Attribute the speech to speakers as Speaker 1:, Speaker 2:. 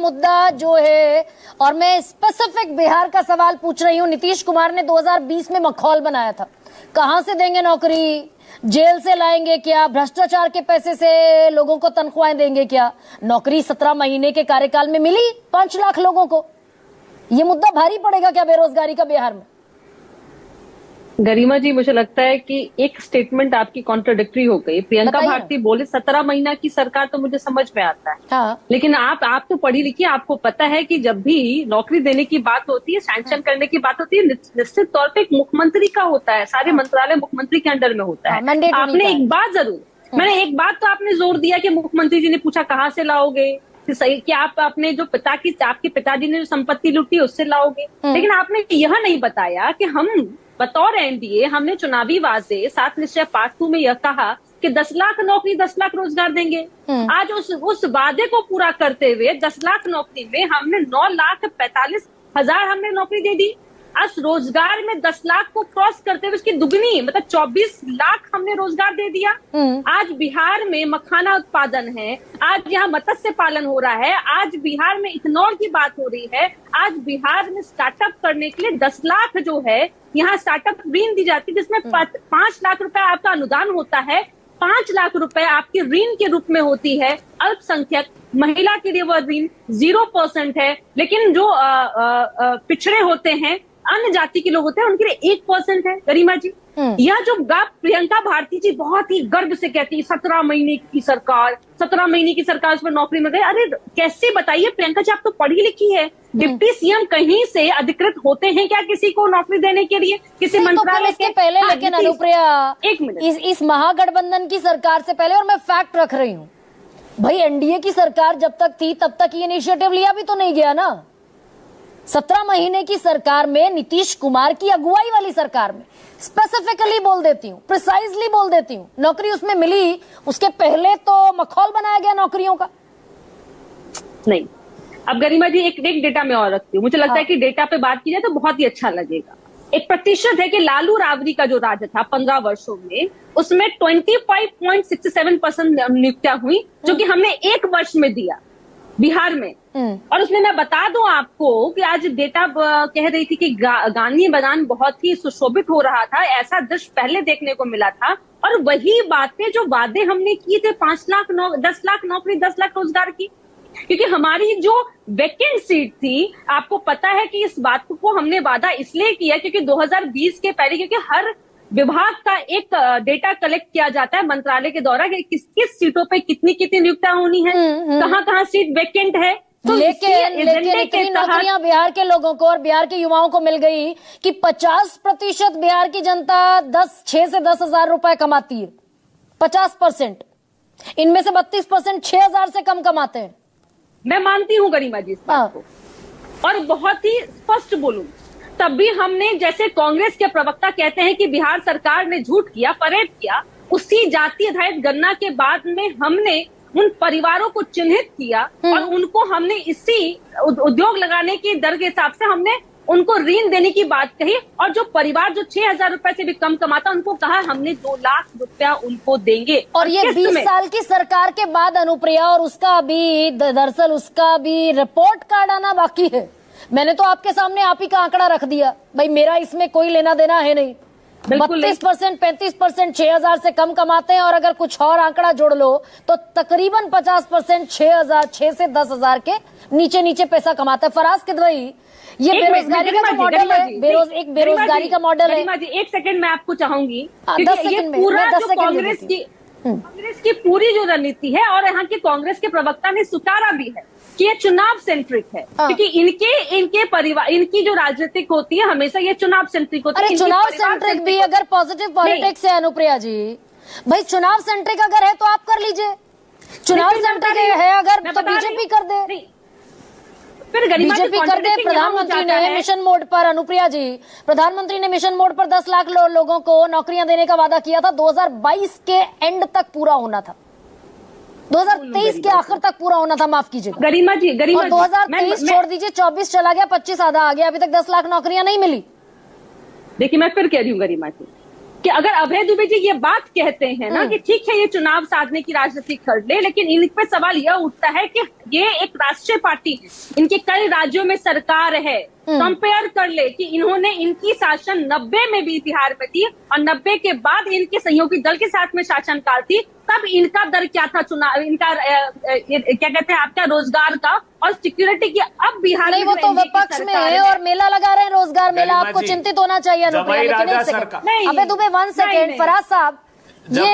Speaker 1: मुद्दा जो है, और मैं स्पेसिफिक बिहार का सवाल पूछ रही हूँ। नीतीश कुमार ने 2020 में मखौल बनाया था, कहां से देंगे नौकरी, जेल से लाएंगे क्या, भ्रष्टाचार के पैसे से लोगों को तनख्वाहें देंगे क्या। नौकरी 17 महीने के कार्यकाल में मिली 5 लाख लोगों को। ये मुद्दा भारी पड़ेगा क्या बेरोजगारी का बिहार में?
Speaker 2: गरिमा जी, मुझे लगता है कि एक स्टेटमेंट आपकी कॉन्ट्रोडिक्टरी हो गई। प्रियंका भारती बोले 17 महीना की सरकार, तो मुझे समझ में आता है।
Speaker 1: हाँ।
Speaker 2: लेकिन आप तो पढ़ी लिखी, आपको पता है कि जब भी नौकरी देने की बात होती है, सैंक्शन करने की बात होती है, निश्चित तौर पे एक मुख्यमंत्री का होता है, सारे मंत्रालय मुख्यमंत्री के अंडर में होता है। आपने एक बात जरूर मैंने एक बात तो आपने जोर दिया कि मुख्यमंत्री जी ने पूछा कहाँ से लाओगे, सही कि आप अपने जो आपके पिताजी ने जो संपत्ति लूटी उससे लाओगे। लेकिन आपने यह नहीं बताया कि हम बतौर एनडीए हमने चुनावी वादे 7 निश्चय पार्ट 2 में यह कहा कि 10 लाख नौकरी, 10 लाख रोजगार देंगे। आज उस वादे को पूरा करते हुए 10 लाख नौकरी में हमने 9,45,000 हमने नौकरी दे दी। आज रोजगार में 10 लाख को क्रॉस करते हुए उसकी दुगनी मतलब 24 लाख हमने रोजगार दे दिया। आज बिहार में मखाना उत्पादन है, आज यहाँ मत्स्य पालन हो रहा है, आज बिहार में इथेनॉल की बात हो रही है। आज बिहार में स्टार्टअप करने के लिए 10 लाख जो है यहाँ स्टार्टअप ऋण दी जाती है, जिसमें 5 लाख रुपए आपका अनुदान होता है, 5 लाख रुपए आपके ऋण के रूप में होती है। अल्पसंख्यक महिला के लिए वह ऋण 0% है, लेकिन जो पिछड़े होते हैं, अन्य जाति के लोग होते हैं, उनके लिए 1% है। गरिमा जी, यह जो बात प्रियंका भारती जी बहुत ही गर्व से कहती है, 17 महीने की सरकार, 17 महीने की सरकार उसमें नौकरी में गई। अरे कैसे बताइए प्रियंका जी, आप तो पढ़ी लिखी है। डिप्टी सीएम कहीं से अधिकृत होते हैं क्या किसी को नौकरी देने के लिए, किसी मंत्रालय
Speaker 1: के पहले? लेकिन अनुप्रिया,
Speaker 2: एक मिनट,
Speaker 1: इस महागठबंधन की सरकार से पहले, और मैं फैक्ट रख रही हूँ भाई, एनडीए की सरकार जब तक थी तब तक ये इनिशिएटिव लिया भी तो नहीं गया ना। 17 महीने की सरकार में, नीतीश कुमार की अगुवाई वाली सरकार में, स्पेसिफिकली बोल देती हूँ, प्रिसाइजली बोल देती हूँ, नौकरी उसमें मिली। उसके पहले तो मखौल बनाया गया नौकरियों का।
Speaker 2: नहीं, अब गरिमा जी एक डेटा में और रखती हूँ। मुझे लगता है कि डेटा पे बात की जाए तो बहुत ही अच्छा लगेगा। एक प्रतिशत है कि लालू राबड़ी का जो राज था 15 वर्षों में, उसमें 25.67% नियुक्तियां हुई, जो कि हमने 1 वर्ष में दिया बिहार में। और उसमें मैं बता दूं आपको कि आज डेटा कह रही थी कि गांधी मैदान बहुत ही सुशोभित हो रहा था, ऐसा दृश्य पहले देखने को मिला था। और वही बातें जो वादे हमने किए थे, 10 लाख नौकरी, 10 लाख रोजगार की, क्योंकि हमारी जो वैकेंट सीट थी, आपको पता है कि इस बात को हमने वादा इसलिए किया क्योंकि 2020 के पहले, क्योंकि हर विभाग का एक डेटा कलेक्ट किया जाता है मंत्रालय के द्वारा कि किस किस सीटों पे कितनी कितनी नियुक्तियां होनी है, कहाँ सीट वैकेंट है। तो
Speaker 1: लेकिन इतनी नौकरियां बिहार के लोगों को और बिहार के युवाओं को मिल गई कि 50% बिहार की जनता 6 से 10 हजार रुपए कमाती है। 50%, इनमें से 32% 6,000 से कम कमाते हैं।
Speaker 2: मैं मानती हूँ गरिमा जी इस बात को, और बहुत ही स्पष्ट बोलूं, तब भी हमने, जैसे कांग्रेस के प्रवक्ता कहते हैं कि बिहार सरकार ने झूठ किया, परेड किया, उसी जाति आधारित गणना के बाद में हमने उन परिवारों को चिन्हित किया और उनको हमने इसी उद्योग लगाने की दर के हिसाब से हमने उनको ऋण देने की बात कही। और जो परिवार जो 6,000 रुपए से भी कम कमाता, उनको कहा हमने 2 लाख रुपया उनको देंगे।
Speaker 1: और ये 20 साल की सरकार के बाद अनुप्रिया, और उसका भी दरअसल उसका भी रिपोर्ट कार्ड आना बाकी है। मैंने तो आपके सामने आप ही का आंकड़ा रख दिया भाई, मेरा इसमें कोई लेना देना है नहीं। 32%, 35% 6,000 से कम कमाते हैं, और अगर कुछ और आंकड़ा जोड़ लो तो तकरीबन 50% 6 से 10,000 के नीचे पैसा कमाता है। फराज किदवई, ये बेरोजगारी का जो मॉडल है, एक बेरोजगारी का मॉडल है।
Speaker 2: 1 सेकंड मैं आपको चाहूंगी,
Speaker 1: 10 सेकंड में,
Speaker 2: पूरा जो कांग्रेस की पूरी जो रणनीति है, और यहाँ के कांग्रेस के प्रवक्ता ने स्वीकारा भी है कि ये चुनाव सेंट्रिक है, क्योंकि इनके परिवार, इनकी जो राजनीतिक होती है हमेशा ये चुनाव सेंट्रिक होती है।
Speaker 1: अरे चुनाव सेंट्रिक भी अगर पॉजिटिव पॉलिटिक्स है अनुप्रिया जी, भाई चुनाव सेंट्रिक अगर है तो आप कर लीजिए, चुनाव सेंट्रिक है अगर तो बीजेपी कर दे, बीजेपी कर दे। प्रधानमंत्री ने मिशन मोड पर, अनुप्रिया जी, प्रधानमंत्री ने मिशन मोड पर 10 लाख लोगों को नौकरियां देने का वादा किया था। 2022 के एंड तक पूरा होना था, 2023 के आखिर तक पूरा होना था, माफ कीजिएगा
Speaker 2: गरिमा जी।
Speaker 1: और 2023 छोड़ दीजिए, 24 चला गया, 25 आधा आ गया, अभी तक 10 लाख नौकरियां नहीं मिली।
Speaker 2: देखिए मैं फिर कह रही हूँ गरिमा जी, कि अगर अभय दुबे जी ये बात कहते हैं ना कि ठीक है ये चुनाव साधने की राजनीति कर ले, लेकिन इन पे सवाल यह उठता है कि ये एक राष्ट्रीय पार्टी है, इनके कई राज्यों में सरकार है, कंपेयर कर ले कि इन्होंने इनकी शासन 90 में भी बिहार में थी और 90 के बाद इनके सहयोगी दल के साथ में शासनकाल थी, तब इनका दर क्या था चुनाव, इनका क्या कहते हैं आपका रोजगार का और सिक्योरिटी की। अब बिहार
Speaker 1: नहीं, वो तो विपक्ष में है और मेला लगा रहे हैं, रोजगार मेला। आपको चिंतित होना चाहिए अनुप्रिया। लेकिन एक सेकंड, अबे दुबे 1 सेकंड, फराज साहब, ये